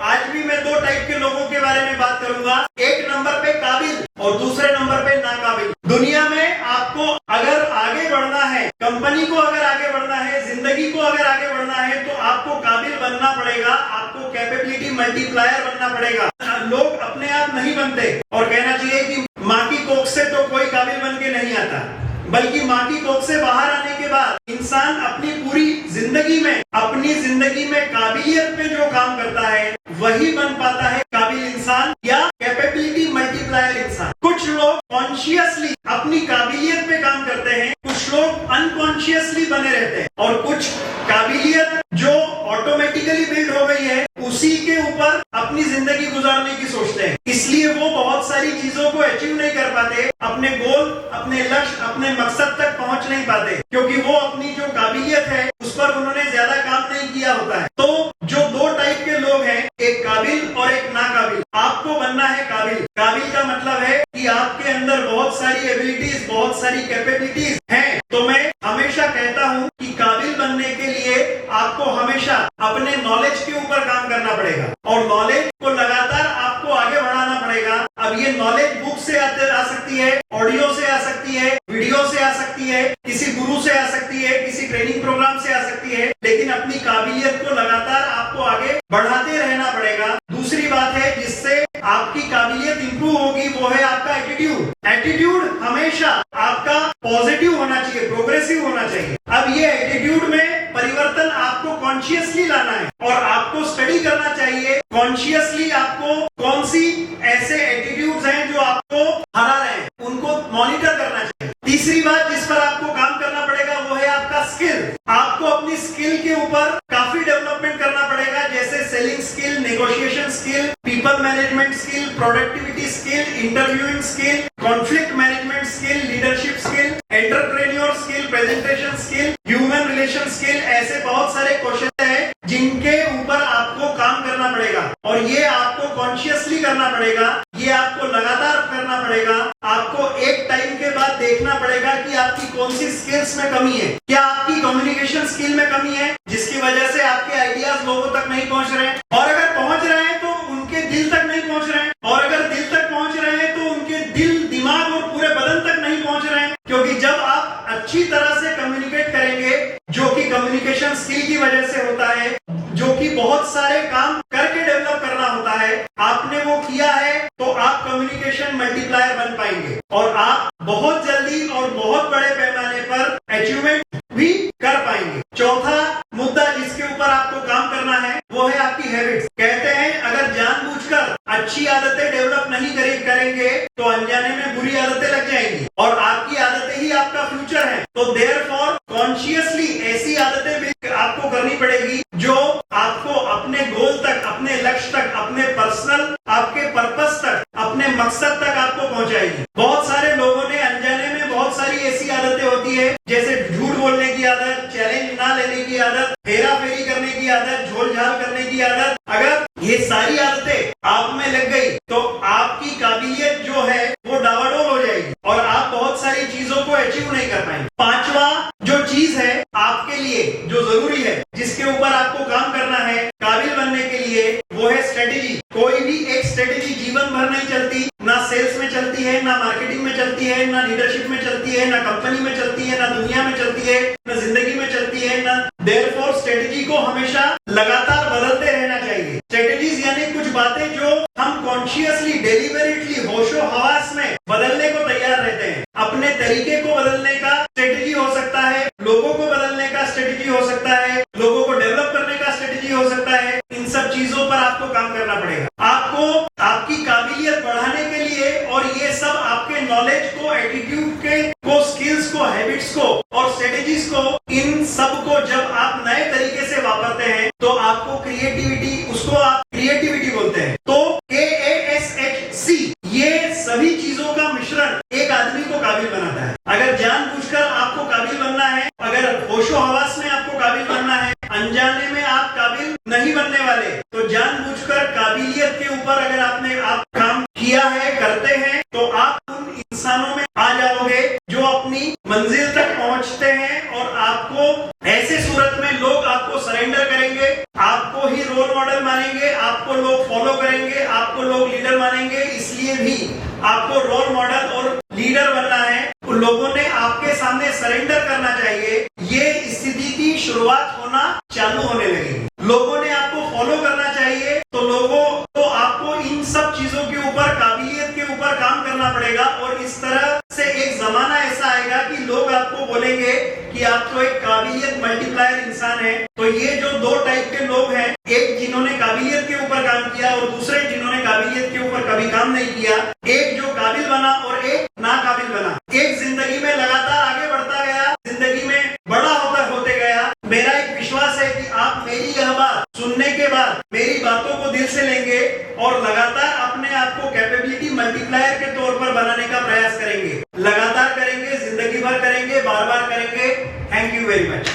आज भी मैं दो टाइप के लोगों के बारे में बात करूंगा। एक नंबर पे काबिल और दूसरे नंबर पे नाकाबिल। दुनिया में आपको अगर आगे बढ़ना है, कंपनी को अगर आगे बढ़ना है, जिंदगी को अगर आगे बढ़ना है, तो आपको काबिल बनना पड़ेगा, आपको कैपेबिलिटी मल्टीप्लायर बनना पड़ेगा। लोग अपने आप नहीं बनते और कहना चाहिए कि माँ की कोख से तो कोई काबिल बन के नहीं आता, बल्कि माँ की कोख से बाहर आने के बाद इंसान अपनी पूरी जिंदगी में काबिलियत पे जो काम करता है वही बन पाता है काबिल इंसान या कैपेबिलिटी मल्टीप्लायर इंसान। कुछ लोग कॉन्शियसली अपनी काबिलियत पे काम करते हैं, कुछ लोग अनकॉन्शियसली बने रहते हैं, और कुछ काबिलियत जो ऑटोमेटिकली बिल्ड हो गई है उसी के ऊपर अपनी जिंदगी गुजारने की सोचते हैं। इसलिए वो बहुत सारी चीजों को अचीव नहीं कर पाते, अपने गोल, अपने लक्ष्य, अपने मकसद तक पहुंच नहीं पाते, क्योंकि वो अपनी जो काबिलियत है उस पर उन्होंने ज्यादा काम नहीं किया होता है। तो जो दो टाइप के लोग हैं, एक काबिल और एक नाकाबिल। आपको बनना है काबिल। काबिल का मतलब है कि आपके अंदर बहुत सारी एबिलिटीज, बहुत सारी कैपेबिलिटीज हैं। तो मैं हमेशा कहता हूँ कि काबिल बनने के लिए आपको हमेशा अपने नॉलेज के ऊपर काम करना पड़ेगा और नॉलेज को लगातार आपको आगे बढ़ाना पड़ेगा। अब ये नॉलेज बुक से आ सकती है, ऑडियो से आ सकती है, वीडियो से आ सकती है, किसी गुरु से आ सकती है, किसी ट्रेनिंग प्रोग्राम से आ सकती है, लेकिन अपनी काबिलियत को लगातार आपको आगे बढ़ाते रहना पड़ेगा। दूसरी बात है जिससे आपकी काबिलियत इंप्रूव होगी, वो है आपका एटीट्यूड। एटीट्यूड हमेशा आपका पॉजिटिव होना चाहिए, प्रोग्रेसिव होना चाहिए। अब ये एटीट्यूड में परिवर्तन आपको कॉन्शियसली लाना है और आपको स्टडी करना चाहिए कॉन्शियसली आपको कौन सी ऐसे एटीट्यूड्स हैं जो आपको हरा रहे हैं, उनको मॉनिटर करना चाहिए। तीसरी बात जिस पर आपको काम करना पड़ेगा वो है आपका स्किल। आपको अपनी स्किल के ऊपर काफी डेवलपमेंट करना पड़ेगा, जैसे selling skill, negotiation skill, people management skill, productivity skill, interviewing skill, conflict management skill, leadership skill, entrepreneur skill, presentation skill, human relation skill. ऐसे बहुत सारे क्वेश्चन हैं जिनके ऊपर आपको काम करना पड़ेगा और ये आपको कॉन्शियसली करना पड़ेगा, ये आपको लगातार करना पड़ेगा। आपको एक टाइम के बाद देखना पड़ेगा कि आपकी कौन सी स्किल्स में कमी है। क्या आपकी कम्युनिकेशन स्किल में कमी है जिसकी वजह से आपके आइडियाज लोगों तक नहीं पहुंच रहे हैं, और अगर पहुंच रहे हैं तो उनके दिल तक नहीं पहुंच रहे हैं, और अगर दिल तक पहुंच रहे हैं तो उनके दिल, दिमाग और पूरे बदन तक नहीं पहुंच रहे हैं। क्योंकि जब आप अच्छी तरह से कम्युनिकेट करेंगे, जो कि कम्युनिकेशन स्किल की वजह से होता है, जो कि बहुत सारे काम करके डेवलप करना होता है, आपने वो किया है तो आप कम्युनिकेशन मल्टीप्लायर बन पाएंगे और आप बहुत जल्दी और बहुत बड़े पैमाने पर अचीवमेंट भी कर पाएंगे। चौथा मुद्दा जिसके ऊपर आपको काम करना है वो है आपकी हैबिट्स। कहते हैं अगर जानबूझकर अच्छी आदतें डेवलप नहीं करेंगे तो अनजाने में बुरी आदतें लग जाएंगी और आपकी आदतें ही आपका फ्यूचर है। तो देयरफॉर कॉन्शियसली ऐसी आदतें भी आपको करनी पड़ेगी जो आपको अपने गोल तक, अपने लक्ष्य तक, अपने पर्सनल आपके पर्पस तक, अपने मकसद तक आपको पहुंचाएगी। बहुत सारे लोगों ने अनजाने में बहुत सारी ऐसी आदतें होती है, जैसे झूठ बोलने की आदत, चैलेंज ना लेने की आदत, हेरा फेरी करने की आदत, झोल झाल करने की आदत। अगर ये सारी आदतें आप में लग गई तो आपकी काबिलियत जो है वो डावाडोल हो जाएगी और आप बहुत सारी चीजों को अचीव नहीं कर पाएंगे। पांचवा जो चीज है आपके लिए जो जरूरी है, जिसके ऊपर आपको काम करना है काबिल बनने के लिए, वो है स्ट्रेटेजी। कोई भी एक स्ट्रेटेजी जीवन भर नहीं चलती, ना सेल्स में चलती है, ना मार्केटिंग में चलती है, ना लीडरशिप में चलती है, ना कंपनी में चलती है, ना दुनिया में चलती है, ना जिंदगी में चलती है, ना। देयरफॉर स्ट्रेटेजी को हमेशा लगातार बदलते रहना चाहिए। स्ट्रेटेजीज यानी कुछ बातें जो हम कॉन्शियसली, डेलिबरेटली, होशो हवास में बदलने को तैयार रहते हैं। अपने तरीके को बदलने का स्ट्रेटेजी हो सकता है, लोगों को बदलने का स्ट्रेटेजी हो सकता है, लोगों को डेवलप करने का स्ट्रेटेजी हो सकता है। इन सब चीजों पर आपको काम करना पड़ेगा। आपको आपकी काबिलियत बढ़ाने के लिए, और ये सब आपके नॉलेज को, एटीट्यूड को, स्किल्स को, हैबिट्स को और स्ट्रेटेजीज को, इन सब को जब आप नए तरीके से वापरते हैं तो आपको क्रिएटिविटी, उसको आप क्रिएटिविटी बोलते हैं। तो KASHC, ये सभी चीजों का मिश्रण एक आदमी को काबिल बनाता है। अगर जानबूझकर आपको काबिल बनना है, अगर होशो हवास में आपको काबिल बनना है, अनजाने में आप काबिल नहीं बनने वाले। तो जानबूझकर काबिलियत के ऊपर अगर आपने आप काम किया है, करते हैं, तो आप उन इंसानों में आ जाओगे जो अपनी मंजिल तक पहुंचते हैं और आपको ऐसे सूरत में लोग आपको सरेंडर करेंगे, आपको ही रोल मॉडल मानेंगे। बनाएंगे, आपको लोग फॉलो करेंगे, आपको लोग लीडर मानेंगे, इसलिए भी आपको रोल मॉडल और लीडर बनना है। उन लोगों ने आपके सामने सरेंडर करना चाहिए। ये स्थिति की शुरुआत होना चालू होने लगेगी। लोगों ने आपको फॉलो करना चाहिए, तो आपको इन सब चीजों के ऊपर, काबिलियत के ऊपर काम करना पड़ेगा। और इस तरह से एक जमाना ऐसा आएगा कि लोग आपको बोलेंगे कि आप तो एक काबिलियत मल्टीप्लायर इंसान है। तो ये जो दो टाइप के लोग हैं, एक जिन्होंने काबिलियत के ऊपर काम किया और दूसरे जिन्होंने काबिलियत के ऊपर कभी काम नहीं किया, एक जो काबिल बना और एक नाकाबिल बना, एक जिंदगी में लगातार आगे बढ़ता गया, जिंदगी में बड़ा होते गया। मेरा एक विश्वास है कि आप मेरी यह बात सुनने के बाद मेरी बातों को दिल से लेंगे और लगातार अपने आप को कैपेबिलिटी मल्टीप्लायर के तौर पर बनाने का प्रयास करेंगे। लगातार करेंगे, जिंदगी भर करेंगे, बार बार करेंगे। Thank you very much.